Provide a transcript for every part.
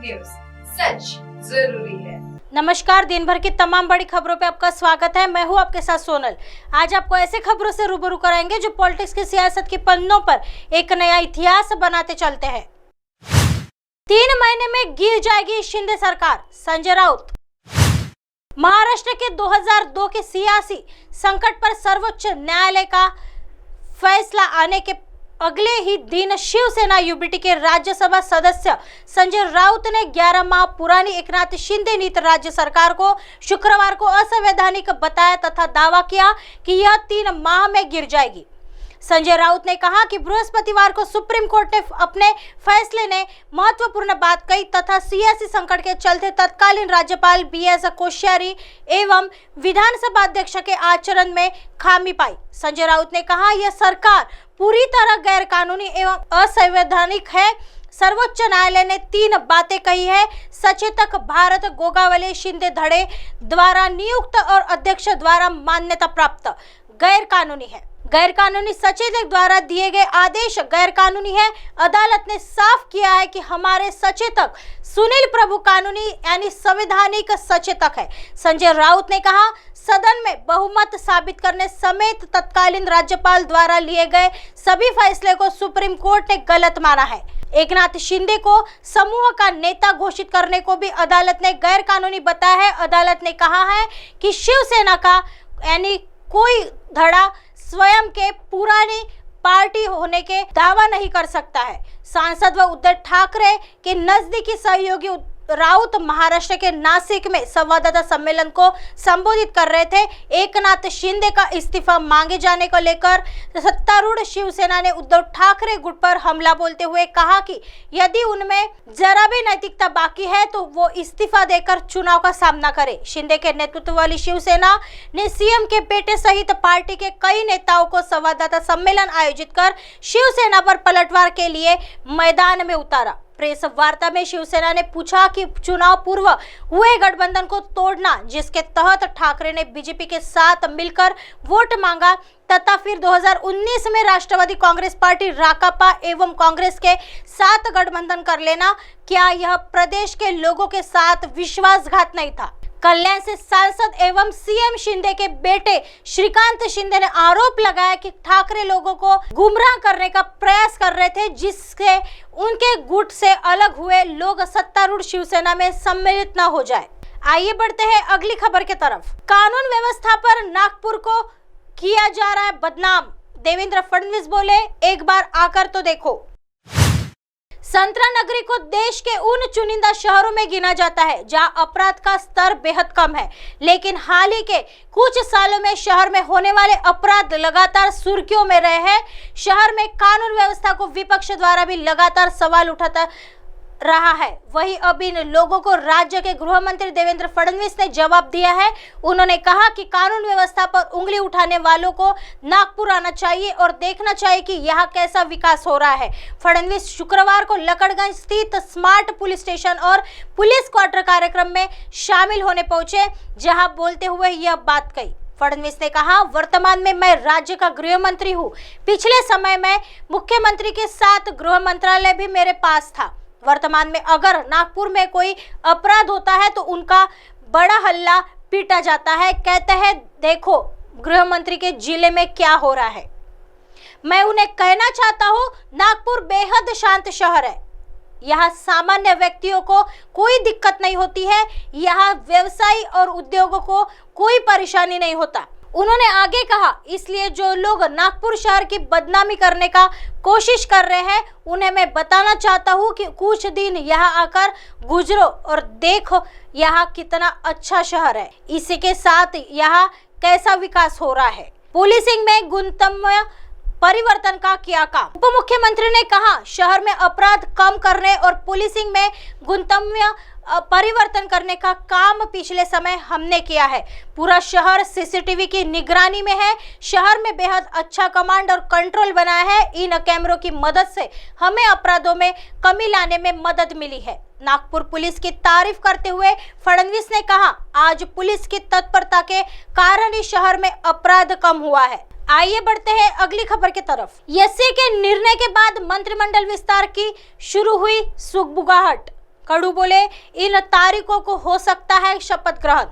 News, सच जरूरी है। नमस्कार, दिन भर की तमाम बड़ी खबरों पे आपका स्वागत है। मैं हूं आपके साथ सोनल। आज आपको ऐसे खबरों से रूबरू कराएंगे जो पॉलिटिक्स की सियासत के पन्नों पर एक नया इतिहास बनाते चलते हैं। 3 महीने में गिर जाएगी शिंदे सरकार, संजय राउत। महाराष्ट्र के 2002 के सियासी संकट पर सर्वोच्च न्यायालय का फैसला आने के अगले ही दिन शिवसेना यूबीटी के राज्यसभा सदस्य संजय राउत ने 11 माह पुरानी एकनाथ शिंदे नीति राज्य सरकार को शुक्रवार को असंवैधानिक बताया तथा दावा किया कि यह 3 माह में गिर जाएगी। संजय राउत ने कहा कि बृहस्पतिवार को सुप्रीम कोर्ट ने अपने फैसले ने महत्वपूर्ण बात कही तथा सियासी संकट के चलते तत्कालीन राज्यपाल बीएस कोश्यारी एवं विधानसभा अध्यक्ष के आचरण में खामी पाई। संजय राउत ने कहा यह सरकार पूरी तरह गैर कानूनी एवं असंवैधानिक है। सर्वोच्च न्यायालय ने 3 बातें कही है। सचेतक भारत गोगावले शिंदे धड़े द्वारा नियुक्त और अध्यक्ष द्वारा मान्यता प्राप्त गैर कानूनी है। गैर कानूनी सचेतक द्वारा दिए गए आदेश गैर कानूनी है। अदालत ने साफ किया है कि हमारे सचेतक सुनील प्रभु कानूनी यानी संवैधानिक सचेतक है। संजय राउत ने कहा सदन में बहुमत साबित करने समेत तत्कालीन राज्यपाल द्वारा लिए गए सभी फैसले को सुप्रीम कोर्ट ने गलत माना है। एकनाथ शिंदे को समूह का नेता घोषित करने को भी अदालत ने गैर कानूनी बताया है। अदालत ने कहा है कि शिवसेना का यानी कोई धड़ा स्वयं के पुरानी पार्टी होने के दावा नहीं कर सकता है। सांसद व उद्धव ठाकरे के नजदीकी सहयोगी राउत महाराष्ट्र के नासिक में संवाददाता सम्मेलन को संबोधित कर रहे थे। एकनाथ शिंदे का इस्तीफा मांगे जाने को लेकर सत्तारूढ़ शिवसेना ने उद्धव ठाकरे गुट पर हमला बोलते हुए कहा कि यदि उनमें जरा भी नैतिकता बाकी है तो वो इस्तीफा देकर चुनाव का सामना करे। शिंदे के नेतृत्व वाली शिवसेना ने सीएम के बेटे सहित पार्टी के कई नेताओं को संवाददाता सम्मेलन आयोजित कर शिवसेना पर पलटवार के लिए मैदान में उतारा। प्रेस वार्ता में शिवसेना ने पूछा कि चुनाव पूर्व हुए गठबंधन को तोड़ना जिसके तहत ठाकरे ने बीजेपी के साथ मिलकर वोट मांगा तथा फिर 2019 में राष्ट्रवादी कांग्रेस पार्टी राकापा एवं कांग्रेस के साथ गठबंधन कर लेना, क्या यह प्रदेश के लोगों के साथ विश्वासघात नहीं था? कल्याण से सांसद एवं सीएम शिंदे के बेटे श्रीकांत शिंदे ने आरोप लगाया कि ठाकरे लोगों को गुमराह करने का प्रयास कर रहे थे जिससे उनके गुट से अलग हुए लोग सत्तारूढ़ शिवसेना में सम्मिलित न हो जाए। आइए बढ़ते हैं अगली खबर की तरफ। कानून व्यवस्था पर नागपुर को किया जा रहा है बदनाम, देवेंद्र फडणवीस बोले एक बार आकर तो देखो। संतरा नगरी को देश के उन चुनिंदा शहरों में गिना जाता है जहां अपराध का स्तर बेहद कम है, लेकिन हाल ही के कुछ सालों में शहर में होने वाले अपराध लगातार सुर्खियों में रहे हैं। शहर में कानून व्यवस्था को विपक्ष द्वारा भी लगातार सवाल उठाता रहा है। वहीं अब इन लोगों को राज्य के गृह मंत्री देवेंद्र फडणवीस ने जवाब दिया है। उन्होंने कहा कि कानून व्यवस्था पर उंगली उठाने वालों को नागपुर आना चाहिए और देखना चाहिए कि यहाँ कैसा विकास हो रहा है। फडणवीस शुक्रवार को लकड़गंज स्थित स्मार्ट पुलिस स्टेशन और पुलिस क्वार्टर कार्यक्रम में शामिल होने पहुंचे, जहां बोलते हुए यह बात कही। फडणवीस ने कहा वर्तमान में मैं राज्य का गृह मंत्री हूँ। पिछले समय में मुख्यमंत्री के साथ गृह मंत्रालय भी मेरे पास था। वर्तमान में अगर नागपुर में कोई अपराध होता है तो उनका बड़ा हल्ला पीटा जाता है। कहते हैं देखो गृह मंत्री के जिले में क्या हो रहा है। मैं उन्हें कहना चाहता हूँ नागपुर बेहद शांत शहर है। यहाँ सामान्य व्यक्तियों को कोई दिक्कत नहीं होती है। यहाँ व्यवसायी और उद्योगों को कोई परेशानी नहीं होता। उन्होंने आगे कहा इसलिए जो लोग नागपुर शहर की बदनामी करने का कोशिश कर रहे हैं उन्हें मैं बताना चाहता हूं कि कुछ दिन यहाँ आकर गुजरो और देखो यहाँ कितना अच्छा शहर है, इसी के साथ यहाँ कैसा विकास हो रहा है। पुलिसिंग में गुणगम्य परिवर्तन का किया काम। उप मुख्यमंत्री ने कहा शहर में अपराध कम करने और पुलिसिंग में गुणगम्य परिवर्तन करने का काम पिछले समय हमने किया है। पूरा शहर सीसीटीवी की निगरानी में है। शहर में बेहद अच्छा कमांड और कंट्रोल बनाया है। इन कैमरों की मदद से हमें अपराधों में कमी लाने में मदद मिली है। नागपुर पुलिस की तारीफ करते हुए फडणवीस ने कहा आज पुलिस की तत्परता के कारण ही शहर में अपराध कम हुआ है। आइए बढ़ते हैं अगली खबर की तरफ। एससी के निर्णय के बाद मंत्रिमंडल विस्तार की शुरू हुई सुगबुगाहट। कड़ू बोले, इन तारीखों को हो सकता है शपथ ग्रहण।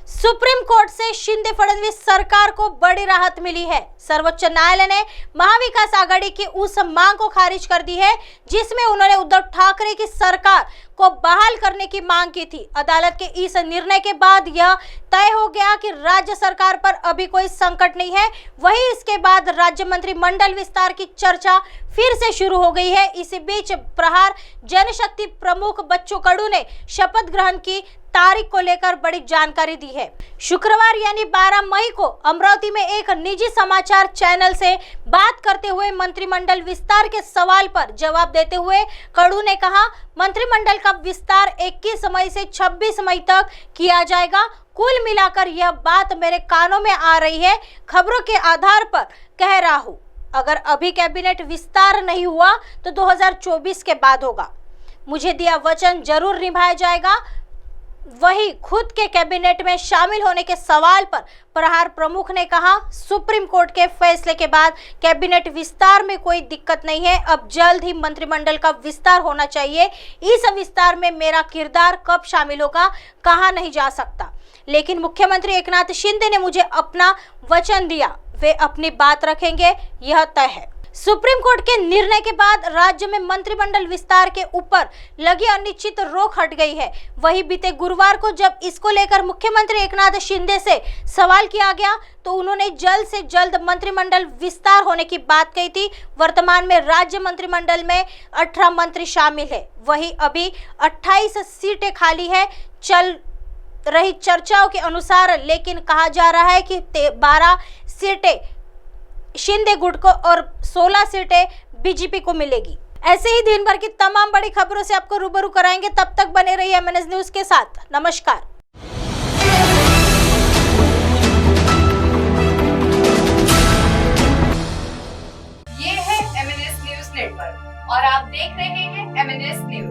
सुप्रीम कोर्ट से शिंदे फडणवीस सरकार को बड़ी राहत मिली है। सर्वोच्च न्यायालय ने महाविकास आघाड़ी की उस मांग को खारिज कर दी है जिसमें उन्होंने उद्धव ठाकरे की सरकार को बहाल करने की मांग की थी। अदालत के इस निर्णय के बाद यह तय हो गया कि राज्य सरकार पर अभी कोई संकट नहीं है। वहीं इसके बाद राज्य मंत्रिमंडल विस्तार की चर्चा फिर से शुरू हो गई है। इसी बीच प्रहार जनशक्ति प्रमुख बच्चू कडू ने शपथ ग्रहण की तारीख को लेकर बड़ी जानकारी दी है। शुक्रवार यानी 12 मई को अमरावती में एक निजी समाचार चैनल से बात करते हुए मंत्रिमंडल विस्तार के सवाल पर जवाब देते हुए कडू ने कहा, मंत्रिमंडल का विस्तार 21 मई से 26 मई तक किया जाएगा। कुल मिलाकर यह बात मेरे कानों में आ रही है, खबरों के आधार पर कह रहा हूँ। अगर अभी कैबिनेट विस्तार नहीं हुआ तो 2024 के बाद होगा। मुझे दिया वचन जरूर निभाया जाएगा। वही खुद के कैबिनेट में शामिल होने के सवाल पर प्रहार प्रमुख ने कहा, सुप्रीम कोर्ट के फैसले के बाद कैबिनेट विस्तार में कोई दिक्कत नहीं है। अब जल्द ही मंत्रिमंडल का विस्तार होना चाहिए। इस विस्तार में मेरा किरदार कब शामिल होगा कहा नहीं जा सकता, लेकिन मुख्यमंत्री एकनाथ शिंदे ने मुझे अपना वचन दिया, वे अपनी बात रखेंगे, यह तय है। सुप्रीम कोर्ट के निर्णय के बाद राज्य में मंत्रिमंडल विस्तार के ऊपर लगी अनिश्चित रोक हट गई है। वहीं बीते गुरुवार को जब इसको लेकर मुख्यमंत्री एकनाथ शिंदे से सवाल किया गया तो उन्होंने जल्द से जल्द मंत्रिमंडल विस्तार होने की बात कही थी। वर्तमान में राज्य मंत्रिमंडल में 18 मंत्री शामिल है। वहीं अभी 28 सीटें खाली है। चल रही चर्चाओं के अनुसार लेकिन कहा जा रहा है कि 12 सीटें शिंदे गुट को और 16 सीटें बीजेपी को मिलेगी। ऐसे ही दिन भर की तमाम बड़ी खबरों से आपको रूबरू कराएंगे। तब तक बने रहिए MNS न्यूज के साथ। नमस्कार। ये है MNS न्यूज नेटवर्क और आप देख रहे हैं MNS न्यूज।